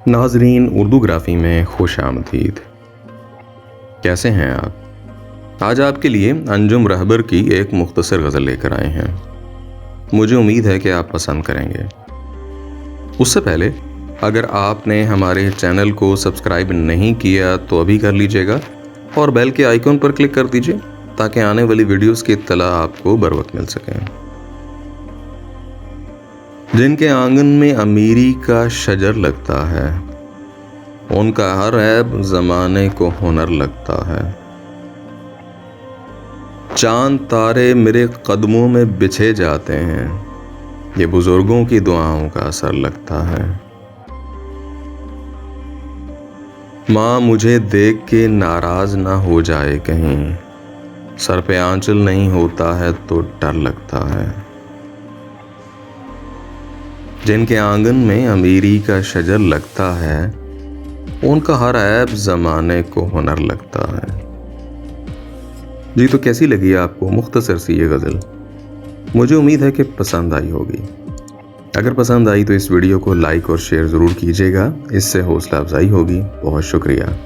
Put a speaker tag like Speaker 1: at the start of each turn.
Speaker 1: नाजरीन, उर्दूग्राफी में खुश आमदीद। कैसे हैं आप? आज आपके लिए अंजुम रहबर की एक मुख्तसर गज़ल लेकर आए हैं। मुझे उम्मीद है कि आप पसंद करेंगे। उससे पहले अगर आपने हमारे चैनल को सब्सक्राइब नहीं किया तो अभी कर लीजिएगा और बेल के आइकॉन पर क्लिक कर दीजिए ताकि आने वाली वीडियोस की इत्तला आपको बर वक्त मिल सके। जिनके आंगन में अमीरी का शजर लगता है, उनका हर ऐब ज़माने को हुनर लगता है। चांद तारे मेरे कदमों में बिछे जाते हैं, ये बुजुर्गों की दुआओं का असर लगता है। माँ मुझे देख के नाराज ना हो जाए कहीं, सर पे आंचल नहीं होता है तो डर लगता है। जिनके आंगन में अमीरी का शजर लगता है, उनका हर ऐब ज़माने को हुनर लगता है। जी, तो कैसी लगी आपको मुख्तसर सी ये गज़ल? मुझे उम्मीद है कि पसंद आई होगी। अगर पसंद आई तो इस वीडियो को लाइक और शेयर ज़रूर कीजिएगा, इससे हौसला अफजाई होगी। बहुत शुक्रिया।